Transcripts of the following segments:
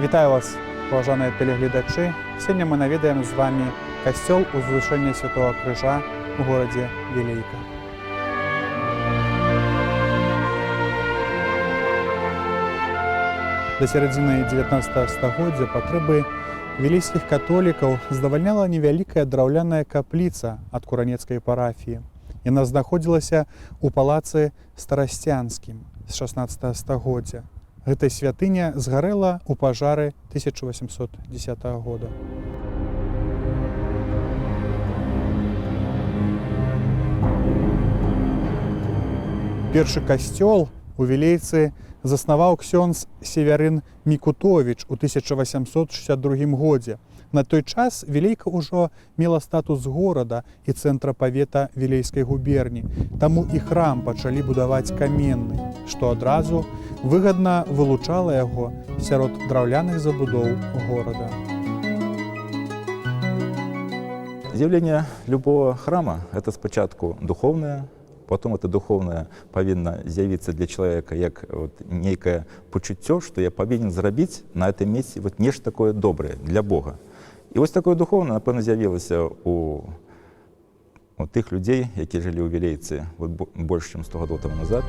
Вітаю вас, паважаныя тэлегледачы. Сёння мы наведаем з вами касцёл Узвышэння Святого Крыжа у горадзе Вілейка. До сярэдзіны 19 стагоддзя патрэбы вілейскіх католікаў здавальняла невялікая драўляная капліца ад куранецкай парафіі. Яна знаходзілася ў палацы Старасцянскім з 16 стагоддзя. Гэтая святыня згарэла ў пажары 1810 года. Першы касцёл у Вілейцы заснаваў ксёндз Северын Мікутовіч у 1862 годзе. На той час Вілейка ўжо мела статус горада і цэнтра павета Вілейскай губерні, таму і храм пачалі будаваць каменны, што адразу выгадна вылучала яго сярод драўляных забудоў горада. З'яўленне любого храма – это спачатку духовное, потом это духовное павінна з'явіцца для чалавека як нейкае пачуццё, што я павінен зрабіць на гэтым месцы нешта такое добрае для Бога. І вось такое духовное, напэўна, з'явілася у тых людзей, якія жылі ў Вілейцы больш, чым 100 гадоў таму назад.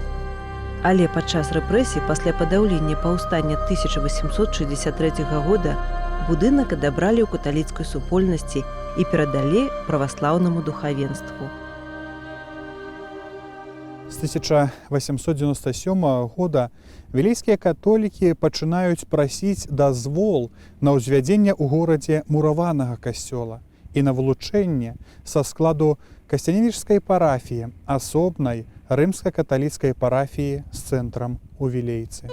Але падчас рэпрэсій пасля падаўлення паўстання 1863 года будынак адабралі ў каталіцкай супольнасці і перадалі праваслаўнаму духавенству. З 1897 года вілейскія католікі пачынаюць прасіць дазвол на ўзвядзенне ў горадзе мураванага касцёла і на вылучэнне са складу Касцяневічскай парафіі асобнай рымска-каталіцкай парафіі з цэнтрам у Вілейцы.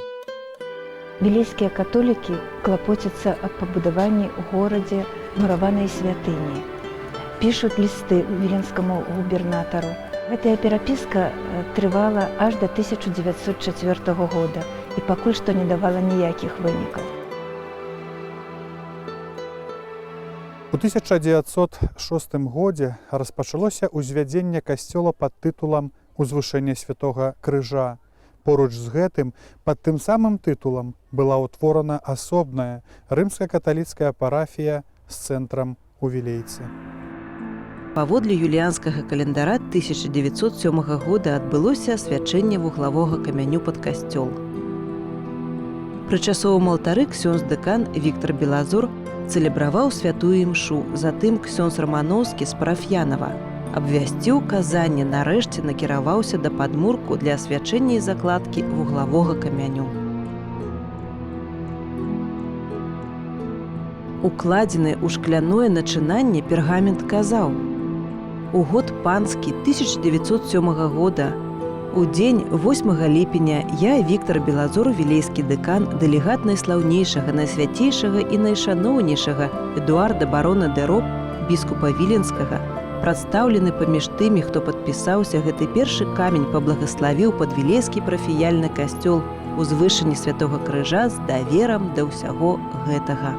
Вілейскія католікі клапоцяцца аб пабудаванні ў горадзе мураванай святыні. Пішуць лісты віленскаму губернатару. Гэтая перапіска трывала аж да 1904 года і пакуль што не давала ніякіх вынікаў. У 1906 годзе распачалося ўзвядзенне касцёла пад тытулам «Узвышэння Святога Крыжа». Поруч з гэтым, пад тым самым тытулам, была ўтворана асобная рымска-каталіцкая парафія з цэнтрам у Вілейцы. Паводле юліанскага календара 1907 года адбылося асвячэнне вуглавога камяню пад касцёл. Пры часовым алтары ксёндз-дэкан Віктар Белазор цэлебраваў святую імшу, затым ксёндз Раманоўскі з Парафьянава абвясціў казанне, нарэшце накіраваўся да падмурку для асвячэння і закладкі вуглавога камяню. Укладзены ў шкляное начынанне пергамент казаў: у год панскі 1907 года, у дзень 8 ліпеня, я, Віктар Белазор, вілейскі дэкан, дэлегат найслаўнейшага, найсвяцейшага і найшаноўнейшага Эдуарда барона дэ Роб, біскупа Віленскага, прадстаўлены паміж тымі, хто падпісаўся, гэты першы камень паблагаславіў пад вілейскі парафіяльны касцёл Узвышэння Святога Крыжа з даверам да ўсяго гэтага.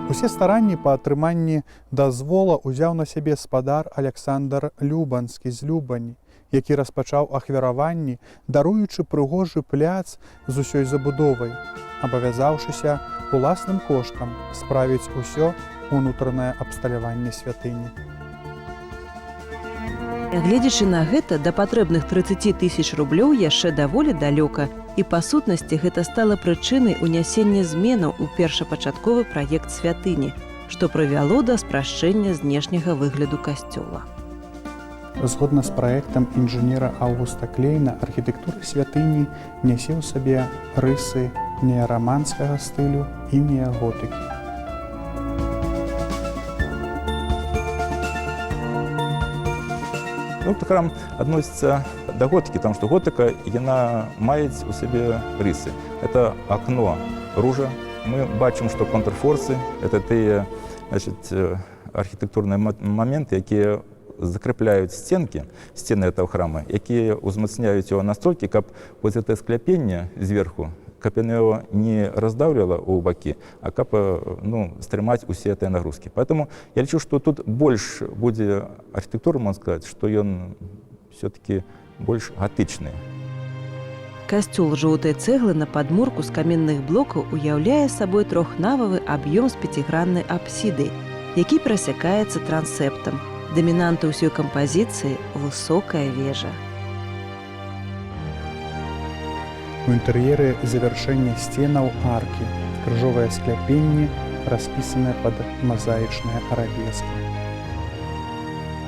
Усе старанні па атрыманні дазвола ўзяў на сябе спадар Аляксандр Любанскі з Любані, які распачаў ахвяраванні, даруючы прыгожы пляц з усёй забудовай, абавязаўшыся уласным коштам справіць усё унутранае абсталяванне святыні. Гледзячы на гэта, да патрэбных 30 000 рублёў яшчэ даволі далёка, і па сутнасці гэта стала прычынай унясення зменаў у першапачатковы праект святыні, што прывяло да спрашчэння знешняга выгляду касцёла. Згодна з праектам інжынера Аўгуста Клейна, архітэктура святыні нясе ў сабе рысы неараманскага стылю і неаготыкі. Храм адносіцца да готыкі, таму што готыка яна маюць у сабе рысы. Это акно ружа. Мы бачым, што контрфорсы – это тыя архітэктурныя моменты, якія закрепляюць сцены этого храма, якія ўзмацняюць яго настолькі, каб вось гэтае скляпенне зверху, каб яно яго не раздаўлівала ў бакі, а каб стрымаць усе гэтыя нагрузкі. Поэтому я лічу, што тут больш будзе архітэктура, можна сказаць, што ён все-таки больш гатычны. Касцёл жоўтай цэглы на падмурку з каменных блокаў уяўляе сабой трохнававы аб'ём з пяціграннай апсідай, які перасякаецца трансептам. Дамінанта ўсёй кампазіцыі – высокая вежа. У інтэр'еры завяршэння сценаў аркі, крыжовае скляпенне, распісанае пад мазаічныя арабескі.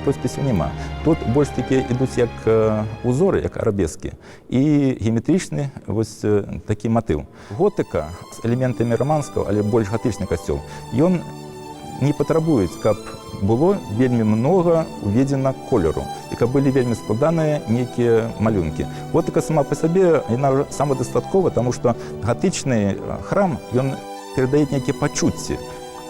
Роспісу нема. Тут больш такі ідуць як узоры, як арабескі, і геометрычны вось такі матыў. Готыка з элементамі романскага, але больш гатычны касцёл, ён не патрабуюць, каб было вельмі многа уведзена колеру, і каб былі вельмі складаныя нейкія малюнкі. Готыка сама па сабе, яна самадастаткова, таму што гатычны храм, ён перадае нейкія пачуцці.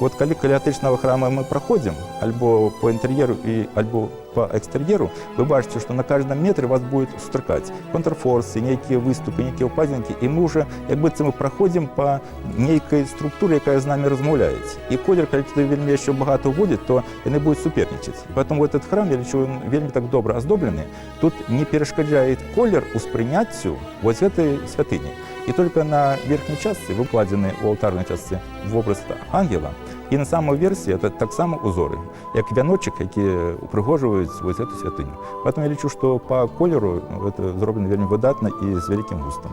Вот калі каля гатычнага храма мы праходзім, альбо по інтэр'еру, альбо по экстэр'еру, вы бачыце, што на кожным метры вас будет сустракаць контрфорсы, нейкія выступы, нейкія ўпадзінкі, і мы ўжо, як быццам мы праходзім па нейкай структуры, якая з намі размаўляецца. І колер, калі туды вельмі яшчэ багата ўводзіць, то яны будуць супернічаць. Поэтому этот храм, я лічу, вельмі так добра аздоблены. Тут не перашкаджае колер успрыняццю вось гэтай святыні. І толькі на верхняй частцы, выкладзены ў алтарнай частцы вобраз ангела, і на самой версіі это таксама узоры, як вяночак, які упрыгожваюць вось эту святыню. Поэтому я лічу, што па колеру это зроблена вельмі выдатна і з вялікім густам.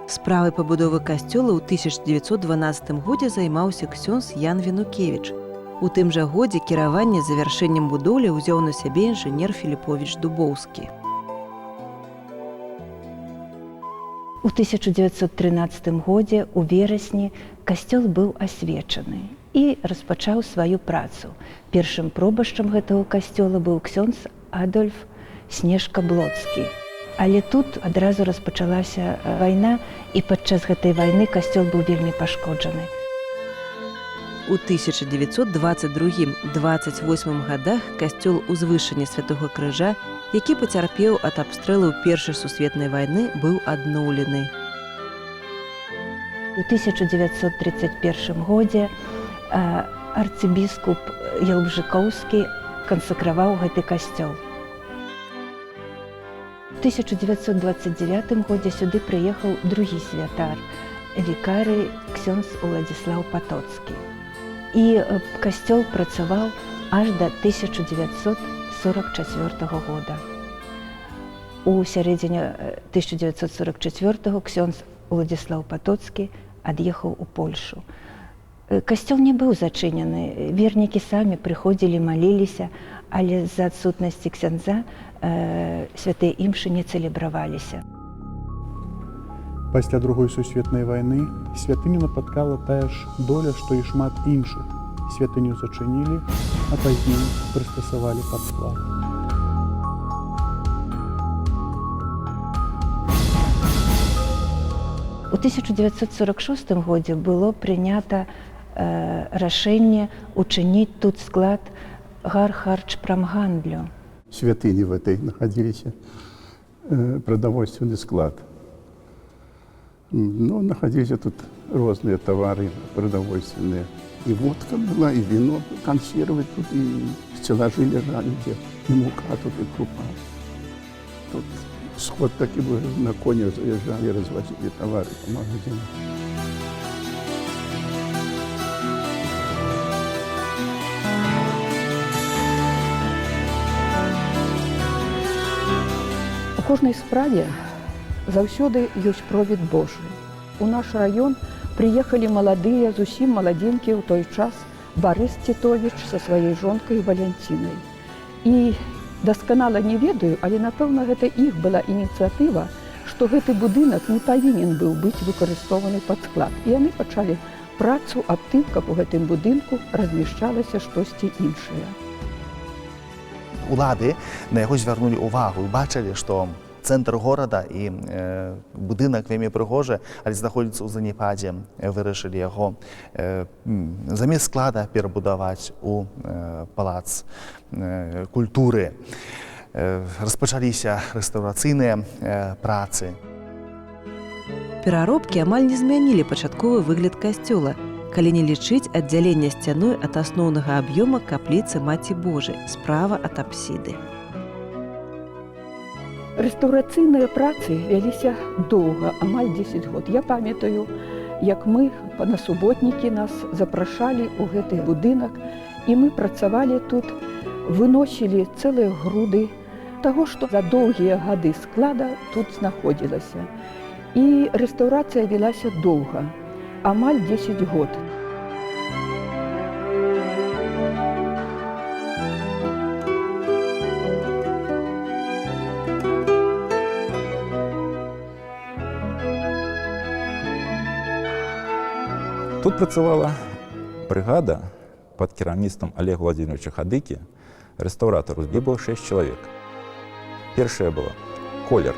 Справай пабудовы касцёла ў 1912 годзе займаўся ксёндз Ян Вінукевіч. У тым жа годзе кіраванне завяршэннем будоўлі ўзяў на сябе інжынер Філіповіч Дубоўскі. У 1913 годзе у верасні касцёл быў асвечаны і распачаў сваю працу. Першым пробашчам гэтага касцёла быў ксёндз Адольф Снежка-Блоцкі. Але тут адразу распачалася вайна, і падчас гэтай вайны касцёл быў вельмі пашкоджаны. У 1922-28 годах касцёл узвышання Святого Крыжа, які пацярпеў ад абстрэлу Першай сусветнай вайны, быў адноўлены. У 1931 годзе арцыбіскуп Ялбжыкоўскі кансакраваў гэты касцёл. У 1929 годзе сюды прыехаў другі святар, вікарый ксёндз Уладзіслаў Патоцкі. І касцёл працаваў аж да 1944 года. У сярэдзіне 1944 ксёндз Уладзіслаў Патоцкі ад'ехаў у Польшу. Касцёл не быў зачынены, вернікі самі прыходзілі, маліліся, але з-за адсутнасці ксяндза святыя імшы не цэлебраваліся. Пасля Другой сусветнай вайны святыню напаткала тая ж доля, што і шмат іншых. Святыню зачынілі, а пазней прыстасавалі пад склад. У 1946 годзе было прынята рашэнне учыніць тут склад Гархарчпрамгандлю. Святыни в этой находились, продовольственный склад. Ну, находились тут разные товары продовольственные. И водка была, и вино, консервы тут, и стеллажи лежали, где и мука тут, и крупа. Тут сход таки был, на коне заезжали, развозили товары по магазинам. У кожнай справе заўсёды ёсць провід Божы. У наш раён прыехалі маладыя, зусім маладзенькія ў той час Барыс Цітовіч са сваёй жонкай Валянцінай. І дасканала не ведаю, але, напэўна, гэта іх была ініцыятыва, што гэты будынак не павінен быў быць выкарыстоўваны пад склад. І яны пачалі працу аб тым, каб у гэтым будынку размяшчалася штосьці іншае. Улады на яго звярнулі ўвагу і бачылі, што цэнтр горада і будынак вельмі прыгожы, але знаходзіцца ў заняпадзе. Вырашылі яго замест склада перабудаваць у палац культуры. Распачаліся рэстаўрацыйныя працы. Пераробкі амаль не змянілі пачатковы выгляд касцёла, калі не лічыць аддзялення сцяной ад асноўнага аб'ёма капліцы Маці Божай справа ад апсіды. Рэстаўрацыйныя працы вяліся доўга, амаль 10 год. Я памятаю, як мы на суботнікі нас запрашалі ў гэты будынак, і мы працавалі тут, выносілі цэлыя груды таго, што за доўгія гады склада тут знаходзілася. І рэстаўрацыя вялася доўга, амаль 10 год. Тут працавала бригада пад кіраўніцтвам Олега Владимировича Хадыкі, рэстаўратару, де было 6 чалавек. Першае было колер.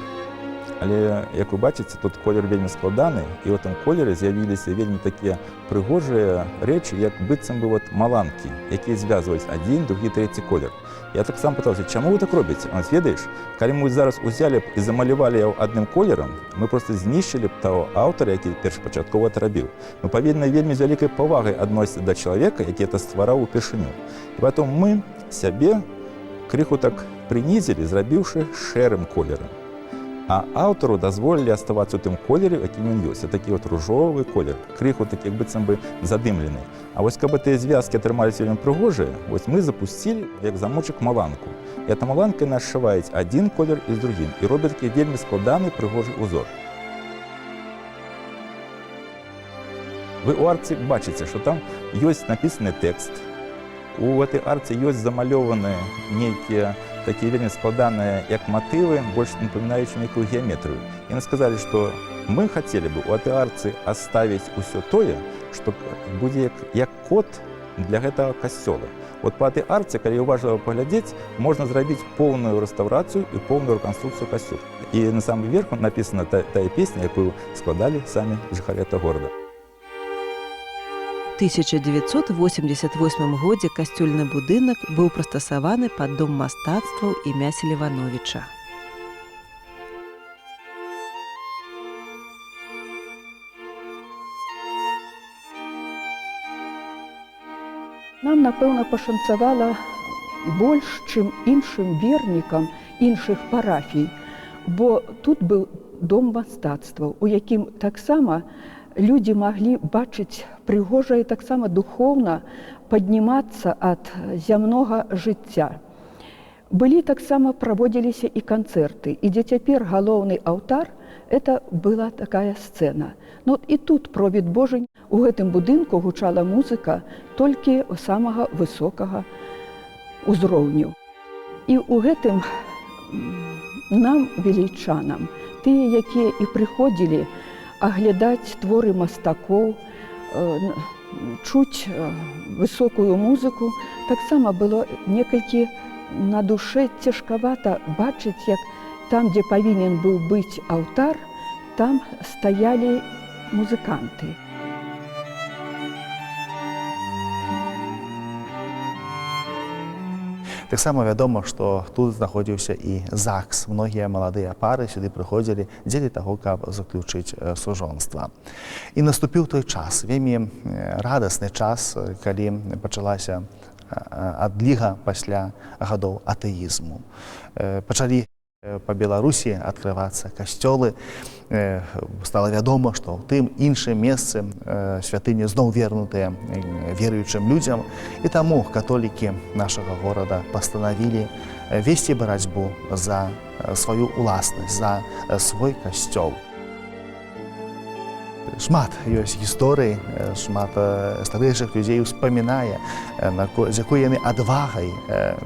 Але, як вы бачыце, тут колер вельмі складаны, і ў гэтым колеры з'явіліся вельмі такія прыгожыя рэчы, як быццам бы маланкі, якія звязваюць адзін, другі, трэці колер. Я так сам пытаўся, чаму вы так робіце? Он ведаеш, калі мы зараз узялі б і замалявалі яго адным колерам, мы проста знішчылі б таго аўтара, які першапачаткова это рабіў. Мы павінны вельмі з вялікай павагай адносіцца да чалавека, які это ствараў упершыню. І потом мы сябе крыху так прынізілі, зрабіўшы шэрым колерам. А аўтару дазволілі аставацца ў тым колеры, якім ён ёсць. Такі ружовы колер, крыху такі, як быццам бы задымлены. А вось каб тыя звязкі атрымаліся вельмі прыгожыя, вось мы запусцілі, як замочак, маланку. І эта маланка нашываюць адзін колер і з другім, і робяць такі вельмі складаны прыгожы ўзор. Вы ў арце бачыце, што там ёсць напісаны тэкст. У гэтай арце ёсць замалёваныя нейкія такие вельмі складаныя, як матывы, больш напамінаючы нейкую геаметрыю. Яны сказалі, што мы хацелі бы ў гэтай арцы аставіць усё тое, што будзе як код для гэтага касцёла. От па гэтай арце, калі уважліва паглядзець, можна зрабіць поўную рэстаўрацыю і поўную рэканструкцыю касцёла. І на самым верху напісана тая песня, якую складалі самі жыхары гэтага горада. У 1988 годзе касцёльны будынак быў прыстасаваны пад дом мастацтваў імя Селівановіча. Нам, напэўна, пашанцавала больш, чым іншым вернікам іншых парафій, бо тут быў дом мастацтваў, у якім таксама людзі маглі бачыць прыгожа і таксама духоўна паднімацца ад зямнога жыцця. Былі таксама праводзіліся і канцэрты, і дзе цяпер галоўны алтар, это была такая сцэна. Ну і тут провід Божий у гэтым будынку гучала музыка толькі самага высокага ўзроўню. І ў гэтым нам, велічанам, тыя, якія і прыходзілі аглядаць творы мастакоў, чуць высокую музыку, таксама было некалькі на душе цяжкавата бачыць, як там, дзе павінен быў быць алтар, там стаялі музыканты. Таксама вядома, што тут знаходзіўся і ЗАГС. Многія маладыя пары сюды прыходзілі дзеля таго, каб заключыць сужонства. І наступіў той час, вельмі радасны час, калі пачалася адліга пасля гадоў атэізму. Пачалі па Беларусі адкрывацца касцёлы. Стала вядома, што ў тым іншым месцы святыні зноў вернутыя веруючым людзям, і таму католікі нашага горада пастанавілі весці барацьбу за сваю уласнасць, за свой касцёл. Шмат ёсць гісторый, шмат старэйшых людзей успамінае, з якой яны адвагай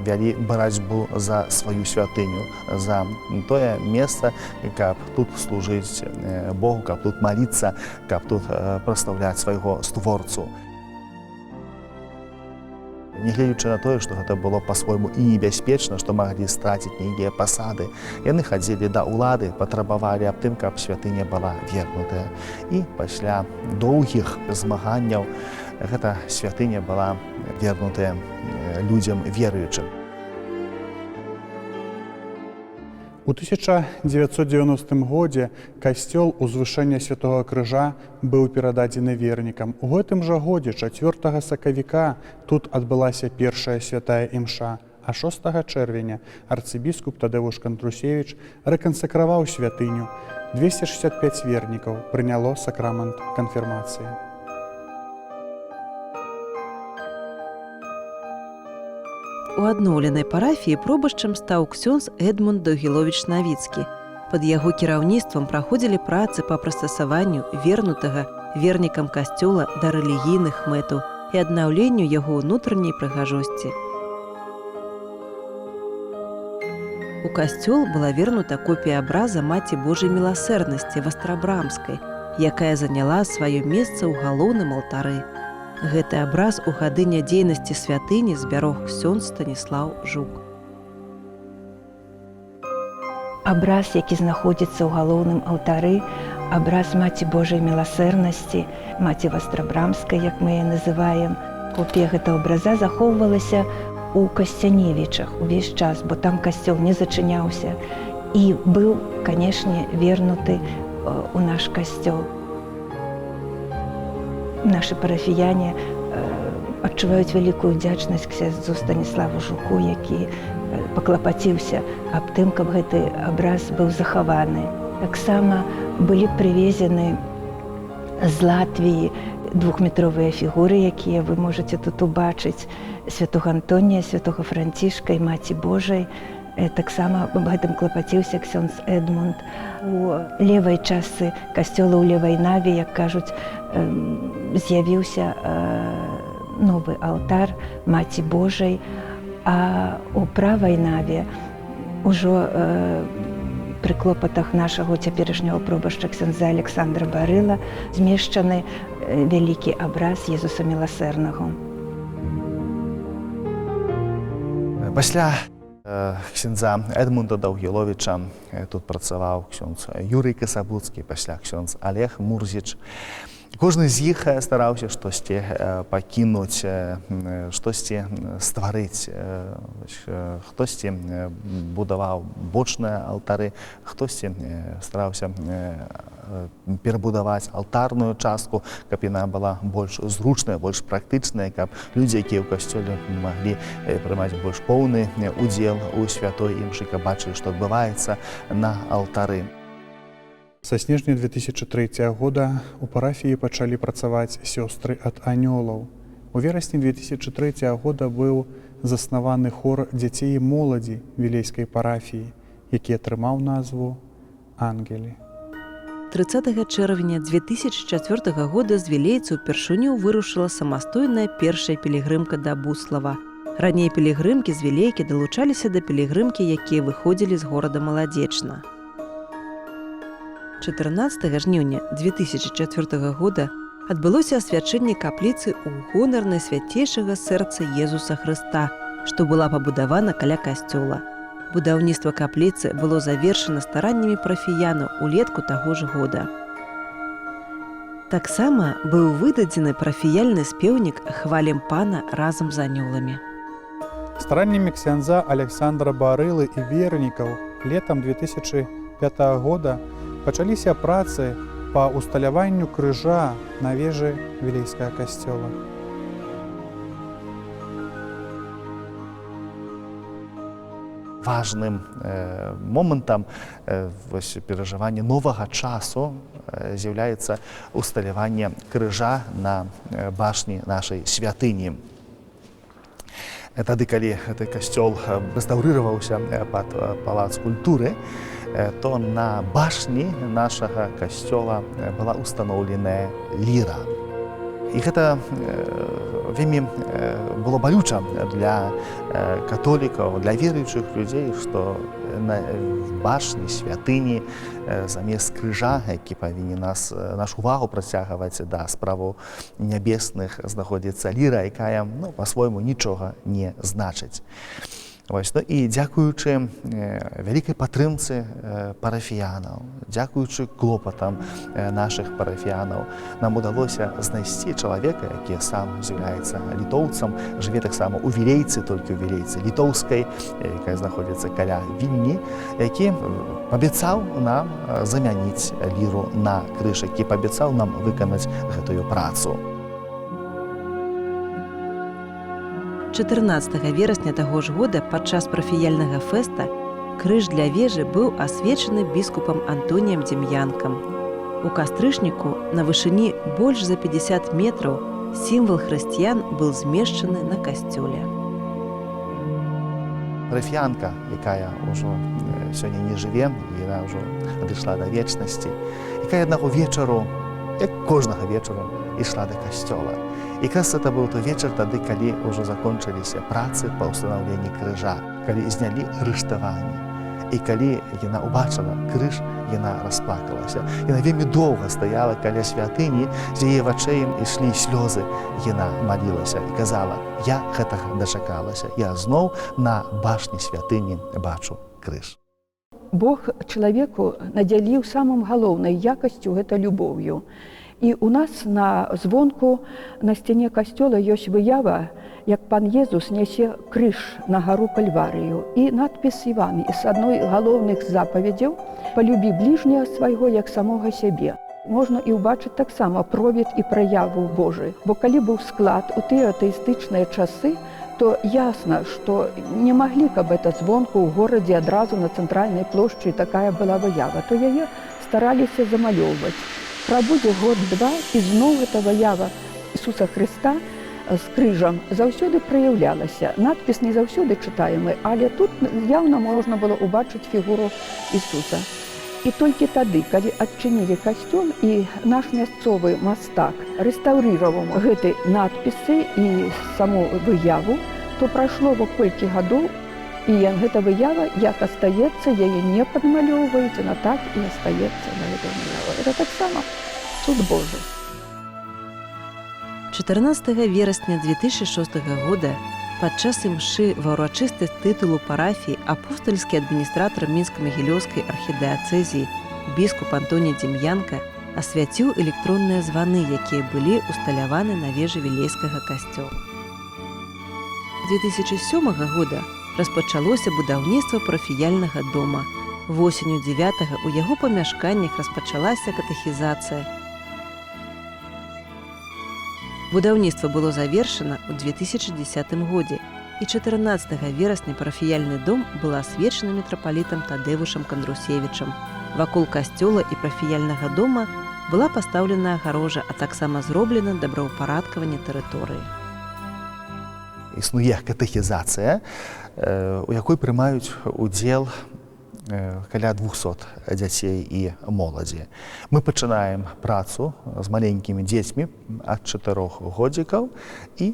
вялі барацьбу за сваю святыню, за тое месца, каб тут служыць Богу, каб тут маліцца, каб тут праслаўляць свайго створцу. Нягледзячы на тое, што гэта было па-свойму і небяспечна, што маглі страціць нейкія пасады, яны хадзілі да ўлады, патрабавалі аб тым, каб святыня была вернутая. І пасля доўгіх змаганняў гэта святыня была вернутая людзям веруючым. У 1990 годзе касцёл узвышэння Святога Крыжа быў перададзены вернікам. У гэтым жа годзе, 4 сакавіка, тут адбылася першая святая імша, А 6 чэрвеня арцыбіскуп Тадэвуш Кантрусевіч рэкансакраваў святыню. 265 вернікаў прыняло сакрамент канфірмацыі. У адноўленай парафіі пробашчам стаў ксёндз Эдмунд Даўгіловіч Навіцкі. Пад яго кіраўніцтвам праходзілі працы па прыстасаванню вернутага вернікам касцёла да рэлігійных мэтаў і аднаўленню яго ўнутранняй прыгажосці. У касцёл была вернута копія абраза Маці Божай міласэрнасці Вастрабрамскай, якая заняла сваё месца ў галоўным алтары. Гэты абраз у гады нядзейнасці святыні збярог ксёндз Станіслаў Жук. Абраз, які знаходзіцца ў галоўным алтары, абраз Маці Божай міласэрнасці, Маці Вастрабрамскай, як мы яе называем. Копія гэтага абраза захоўвалася у Касцяневічах увесь час, бо там касцёл не зачыняўся і быў, канешне, вернуты у наш касцёл. Нашы парафіяне адчуваюць вялікую ўдзячнасць ксяздзу Станіславу Жуку, які паклапаціўся аб тым, каб гэты абраз быў захаваны. Таксама былі прывезены з Латвіі двухметровыя фігуры, якія вы можаце тут убачыць, святога Антонія, святога Францішка і Маці Божай. Таксама аб гэтым клапаціўся ксёндз Эдмунд. У левай частцы касцёла, у левай наве, як кажуць, з'явіўся новы алтар Маці Божай, а у правай наве ўжо пры клопатах нашага цяперашняго пробашча ксяндза Александра Барыла змешчаны вялікі абраз Езуса Міласэрнага. Пасля ксяндза Эдмунда Даўгіловіча тут працаваў ксёндз Юрый Касабуцкі, пасля ксёндз Олег Мурзіч. Кожны з іх стараўся штосьці пакінуць, штосьці стварыць. Хтосьці будаваў бочныя алтары, хтосьці стараўся перабудаваць алтарную частку, каб яна была больш зручная, больш практычная, каб людзі, якія ў касцёле маглі прымаць больш поўны удзел у святой імшы, каб бачылі, што адбываецца на алтары. Са снежня 2003 года у парафіі пачалі працаваць сёстры ад анёлаў. У верасні 2003 года быў заснаваны хор дзяцей і моладзі вілейскай парафіі, які атрымаў назву «Ангелі». 30 чэрвеня 2004 года з вілейцы ўпершыню вырушыла самастойная першая пілігрымка да Буслава. Раней пілігрымкі з вілейкі далучаліся да пілігрымкі, якія выходзілі з горада Маладзечна. 14 жніўня 2004 года адбылося асвячэнне капліцы ў гонар найсвяцейшага сэрца Езуса Хрыста, што была пабудавана каля касцёла. Будаўніцтва капліцы было завершана стараннямі парафіянаў улетку таго ж года. Таксама быў выдадзены парафіяльны спеўнік «Хвалім Пана разам з анёламі». Стараннямі ксяндза Александра Барылы і вернікаў летам 2005 года пачаліся працы па усталяванню крыжа на вежы вілейскага касцёла. Важным момантам перажывання новага часу з'яўляецца усталяванне крыжа на башні нашай святыні. Тады, калі гэты касцёл рэстаўрыраваўся пад палац культуры, то на башні нашага касцёла была устаноўленая ліра. І гэта вельмі было балюча для католікаў, для веруючых людзей, што на башні святыні замест крыжа, які павінен нашу увагу прыцягваць да справаў нябесных, знаходзіцца ліра, якая па-свойму нічога не значыць. І дзякуючы вялікай падтрымцы парафіянаў, дзякуючы клопатам нашых парафіянаў, нам удалося знайсці чалавека, які сам з'яўляецца літоўцам, жыве таксама ў Вілейцы, толькі ў Вілейцы літоўскай, якая знаходзіцца каля Вільні, які паабяцаў нам замяніць ліру на крыж, які паабяцаў нам выканаць гэтую працу. 14 верасня таго ж года падчас парафіяльнага фэста крыж для вежы быў асвечаны біскупам Антоніем Дзем'янкам. У кастрычніку на вышыні больш за 50 метраў сімвал хрысціян быў змешчаны на касцёле. Парафіянка, якая ўжо сёння не жыве, яна ўжо адышла да вечнасці, якая аднаго вечару, як кожнага вечару, ішла да касцёла. І якраз это быў той вечар тады, калі ўжо закончыліся працы па ўстанаўленні крыжа, калі знялі рыштаванне. І калі яна ўбачыла крыж, яна расплакалася. Яна вельмі доўга стаяла каля святыні, з яе вачэй ішлі слёзы. Яна малілася і казала: «Я гэтага дачакалася. Я зноў на башні святыні бачу крыж». Бог чалавеку надзяліў самым галоўнай якасцю гэта любоўю. І у нас на звонку на сцяне касцёла ёсць выява, як пан Езус нясе крыж на гару Кальварыю. І надпіс Іван з адной з галоўных запаведзяў: «Палюбі бліжняга свайго, як самога сябе». Можна і ўбачыць таксама провід і праяву Божы. Бо калі быў склад у тыя атэістычныя часы, то ясна, што не маглі, каб это звонку ў горадзе адразу на цэнтральнай плошчы такая была выява, то яе стараліся замалёўваць. Прабудзе год-два, і зноў гэта выява Ісуса Хрыста з крыжам заўсёды праяўлялася. Надпіс не заўсёды чытаемы, але тут яўна можна было ўбачыць фігуру Ісуса. І толькі тады, калі адчынілі касцёл, і наш мясцовы мастак рэстаўрыраваў гэты надпісы і саму выяву, то прайшло колькі гадоў, і гэта выява, як астаецца, яе не падмалёўваюць, яна так і астаецца на гэтай выяве. Это таксама цуд Божы. 14 верасня 2006 года падчас імшы ва ўрачыстасць тытулу парафіі апостальскі адміністратар Мінска-Магілёўскай архідыяцэзіі біскуп Антоній Дзем'янка асвяціў электронныя званы, якія былі ўсталяваны на вежы Вілейскага касцёла. 2007 года распачалося будаўніцтва парафіяльнага дома. Восенню 9-го у яго памяшканнях распачалася катэхізацыя. Будаўніцтва было завершана ў 2010 годзе, і 14 верасня парафіяльны дом быў асвечаны мітрапалітам Тадэвушам Кандрусевічам. Вакол касцёла і парафіяльнага дома была пастаўлена агароджа, а таксама зроблена добраўпарадкаванне тэрыторыі. Існуе катэхізацыя, у якой прымаюць удзел каля 200 дзяцей і моладзі. Мы пачынаем працу з маленькімі дзецьмі ад 4 годзікаў, і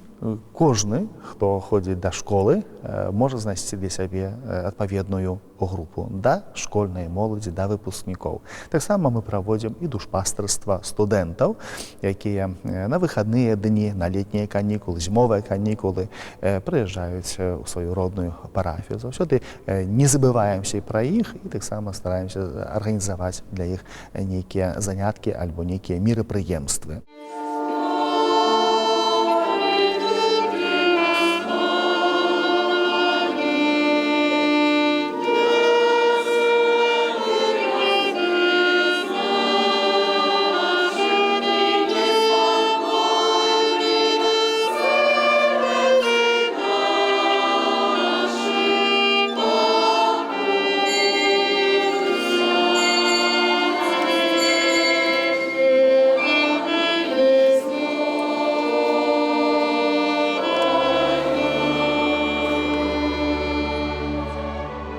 кожны, хто ходзіць да школы, можа знайсці для сябе адпаведную групу да школьнай моладзі, да выпускнікоў. Таксама мы праводзім і душпастарства студэнтаў, якія на выхадныя дні, на летнія канікулы, зімовыя канікулы прыязджаюць у сваю родную парафію. Заўсёды не забываемся і пра іх, і таксама стараемся арганізаваць для іх нейкія заняткі альбо нейкія мерапрыемствы.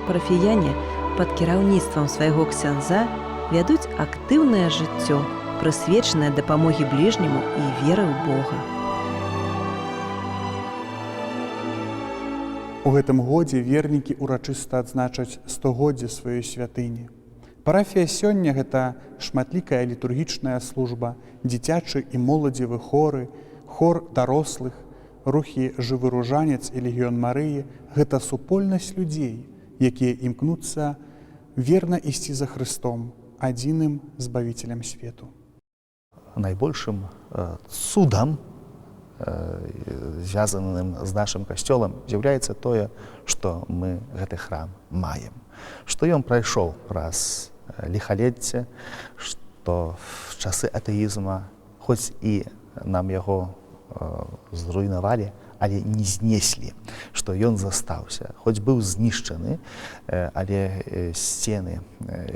Парафіяне пад кіраўніцтвам свайго ксяндза вядуць актыўнае жыццё, прысвечанае дапамогі бліжняму і веры ў Бога. У гэтым годзе вернікі урачыста адзначаць 100годдзе сваёй святыні. Парафія сёння – гэта шматлікая літургічная служба, дзіцячы і моладзевы хоры, хор дарослых, рухі «Жывы ружанец» і «Легіён Марыі» – гэта супольнасць людзей, якія імкнуцца верна ісці за Хрыстом, адзіным збавіцелем свету. Найбольшым цудам, звязаным з нашым касцёлам, з'яўляецца тое, што мы гэты храм маем. Што ён прайшоў праз ліхалецце, што в часы атэізма, хоць і нам яго зруйнавалі, але не знеслі, што ён застаўся. Хоць быў знішчаны, але сцены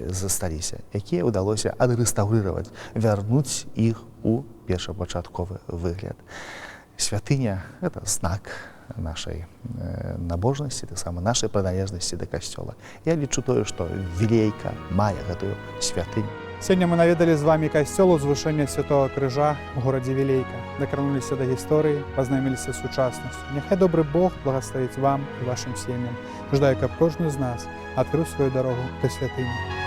засталіся, якія ўдалося адрэстаўрыраваць, вярнуць іх у першапачатковы выгляд. Святыня – гэта знак нашай набожнасці, таксама нашай прыналежнасці да касцёла. Я лічу тое, што Вілейка мае гэтую святыню. Сёння мы наведалі з вамі касцёл узвышэння Святого Крыжа ў горадзе Вілейка, дакрануліся да гісторыі, пазнаёміліся з сучаснасцю. Няхай добры Бог благасловіць вам і вашым сем'ям. Жадаю, каб кожны з нас адкрыў сваю дарогу да святыні.